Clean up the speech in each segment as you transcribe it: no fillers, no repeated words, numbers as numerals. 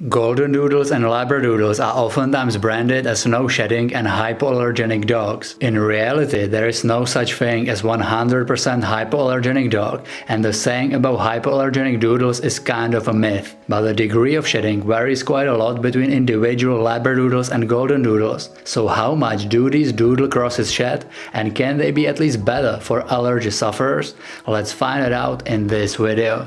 Goldendoodles and Labradoodles are oftentimes branded as no-shedding and hypoallergenic dogs. In reality, there is no such thing as 100% hypoallergenic dog, and the saying about hypoallergenic doodles is kind of a myth. But the degree of shedding varies quite a lot between individual Labradoodles and Goldendoodles. So how much do these doodle crosses shed, and can they be at least better for allergy sufferers? Let's find it out in this video.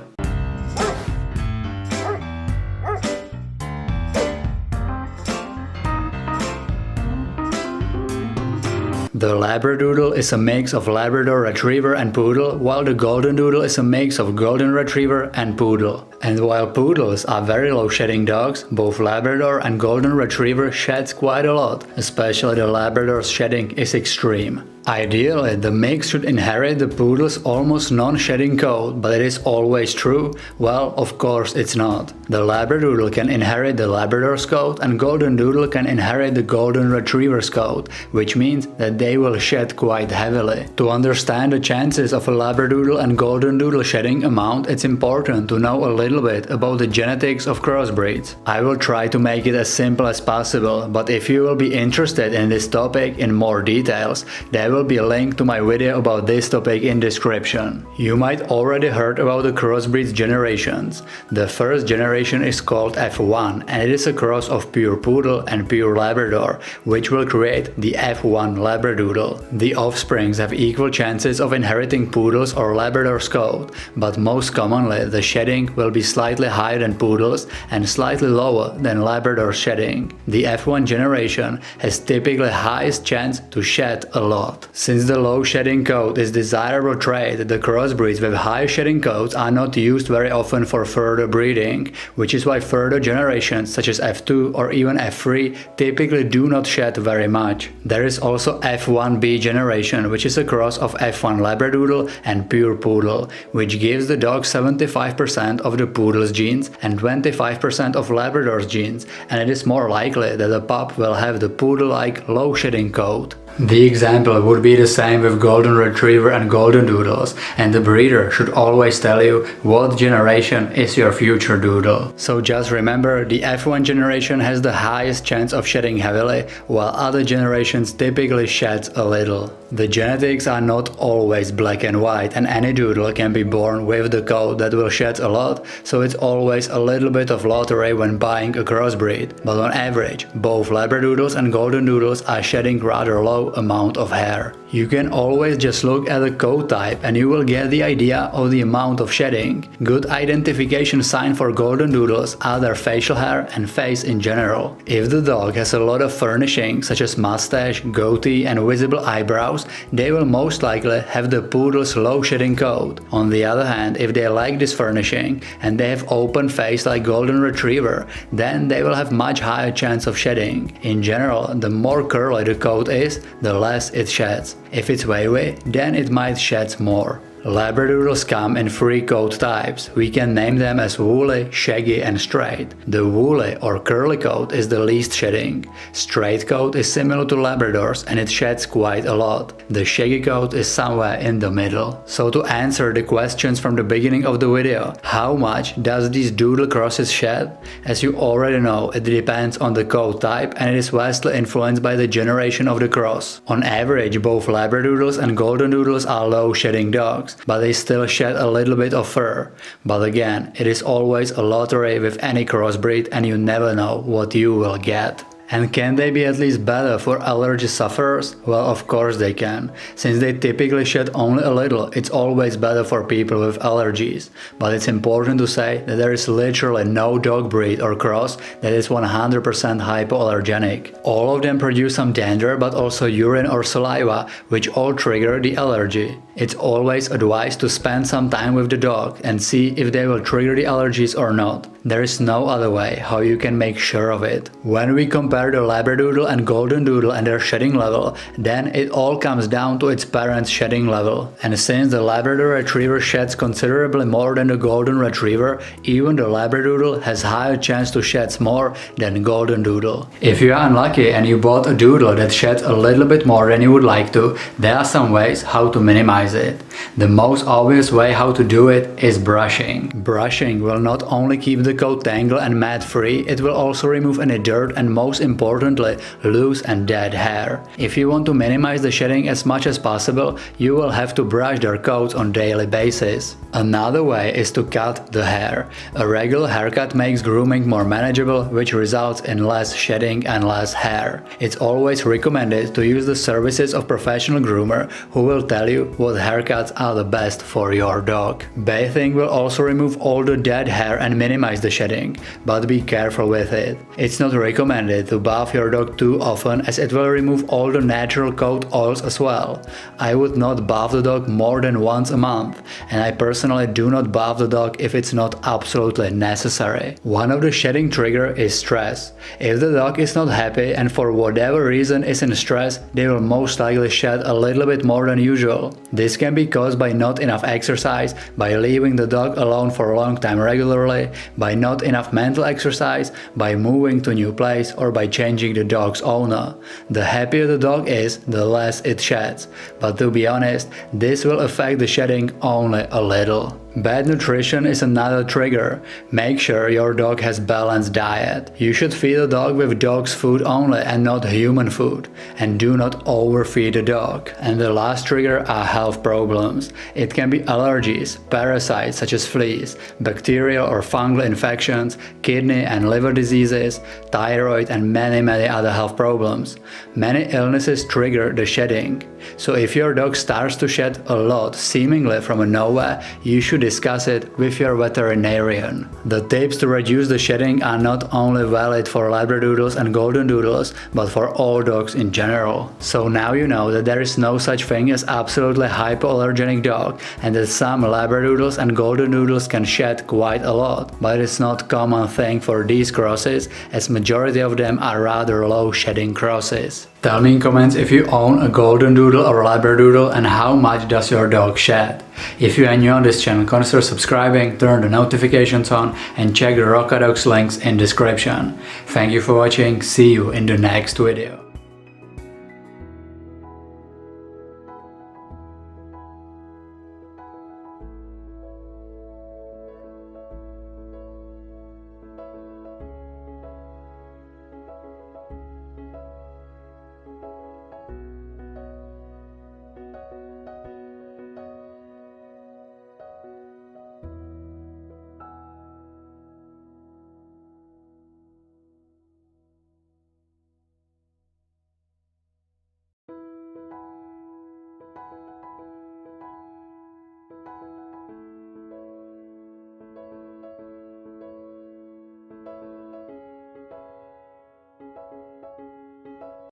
The Labradoodle is a mix of Labrador Retriever and Poodle, while the Goldendoodle is a mix of Golden Retriever and Poodle. And while Poodles are very low shedding dogs, both Labrador and Golden Retriever sheds quite a lot, especially the Labrador's shedding is extreme. Ideally, the mix should inherit the Poodle's almost non-shedding coat, but it is always true? Well, of course it's not. The Labradoodle can inherit the Labrador's coat and Goldendoodle can inherit the Golden Retriever's coat, which means that they will shed quite heavily. To understand the chances of a Labradoodle and Goldendoodle shedding amount, it's important to know a little bit about the genetics of crossbreeds. I will try to make it as simple as possible, but if you will be interested in this topic in more details, there will be a link to my video about this topic in description. You might already heard about the crossbreeds generations. The first generation is called F1 and it is a cross of pure Poodle and pure Labrador, which will create the F1 Labradoodle. The offsprings have equal chances of inheriting Poodle's or Labrador's coat, but most commonly the shedding will be slightly higher than Poodle's and slightly lower than Labrador's shedding. The F1 generation has typically highest chance to shed a lot. Since the low shedding coat is desirable trait, the crossbreeds with high shedding coats are not used very often for further breeding, which is why further generations such as F2 or even F3 typically do not shed very much. There is also F1B generation, which is a cross of F1 Labradoodle and pure Poodle, which gives the dog 75% of the Poodle's genes and 25% of Labrador's genes, and it is more likely that the pup will have the Poodle-like low shedding coat. The example would be the same with Golden Retriever and Goldendoodles, and the breeder should always tell you what generation is your future doodle. So just remember, the F1 generation has the highest chance of shedding heavily, while other generations typically shed a little. The genetics are not always black and white, and any doodle can be born with the coat that will shed a lot, so it's always a little bit of lottery when buying a crossbreed. But on average, both Labradoodles and Goldendoodles are shedding rather low amount of hair. You can always just look at the coat type and you will get the idea of the amount of shedding. Good identification sign for Goldendoodles are their facial hair and face in general. If the dog has a lot of furnishing such as mustache, goatee and visible eyebrows, they will most likely have the Poodle's low shedding coat. On the other hand, if they lack this furnishing and they have open face like Golden Retriever, then they will have much higher chance of shedding. In general, the more curly the coat is, the less it sheds. If it's wavy, then it might shed more. Labradoodles come in 3 coat types. We can name them as woolly, shaggy and straight. The woolly or curly coat is the least shedding. Straight coat is similar to Labrador's and it sheds quite a lot. The shaggy coat is somewhere in the middle. So to answer the questions from the beginning of the video, how much does these doodle crosses shed? As you already know, it depends on the coat type and it is vastly influenced by the generation of the cross. On average, both Labradoodles and Goldendoodles are low shedding dogs, but they still shed a little bit of fur. But again, it is always a lottery with any crossbreed and you never know what you will get. And can they be at least better for allergy sufferers? Well, of course they can. Since they typically shed only a little, it's always better for people with allergies. But it's important to say that there is literally no dog breed or cross that is 100% hypoallergenic. All of them produce some dander, but also urine or saliva, which all trigger the allergy. It's always advised to spend some time with the dog and see if they will trigger the allergies or not. There is no other way how you can make sure of it. When we compare the Labradoodle and Goldendoodle and their shedding level, then it all comes down to its parents' shedding level. And since the Labrador Retriever sheds considerably more than the Golden Retriever, even the Labradoodle has higher chance to shed more than Goldendoodle. If you are unlucky and you bought a doodle that sheds a little bit more than you would like to, there are some ways how to minimize minimize it. The most obvious way how to do it is brushing. Brushing will not only keep the coat tangled and mat free, it will also remove any dirt and most importantly loose and dead hair. If you want to minimize the shedding as much as possible, you will have to brush their coats on daily basis. Another way is to cut the hair. A regular haircut makes grooming more manageable, which results in less shedding and less hair. It's always recommended to use the services of professional groomer who will tell you what haircuts are the best for your dog. Bathing will also remove all the dead hair and minimize the shedding, but be careful with it. It's not recommended to bath your dog too often as it will remove all the natural coat oils as well. I would not bath the dog more than once a month, and I personally do not bath the dog if it's not absolutely necessary. One of the shedding trigger is stress. If the dog is not happy and for whatever reason is in stress, they will most likely shed a little bit more than usual. This can be caused by not enough exercise, by leaving the dog alone for a long time regularly, by not enough mental exercise, by moving to a new place, or by changing the dog's owner. The happier the dog is, the less it sheds. But to be honest, this will affect the shedding only a little. Bad nutrition is another trigger. Make sure your dog has balanced diet. You should feed the dog with dog's food only and not human food. And do not overfeed the dog. And the last trigger are health problems. It can be allergies, parasites such as fleas, bacterial or fungal infections, kidney and liver diseases, thyroid and many other health problems. Many illnesses trigger the shedding. So if your dog starts to shed a lot seemingly from nowhere, you should discuss it with your veterinarian. The tips to reduce the shedding are not only valid for Labradoodles and Goldendoodles, but for all dogs in general. So now you know that there is no such thing as absolutely hypoallergenic dog, and that some Labradoodles and Goldendoodles can shed quite a lot. But it's not common thing for these crosses, as majority of them are rather low shedding crosses. Tell me in comments if you own a Goldendoodle or Labradoodle and how much does your dog shed. If you are new on this channel, consider subscribing, turn the notifications on and check the Rocadog's links in description. Thank you for watching, see you in the next video.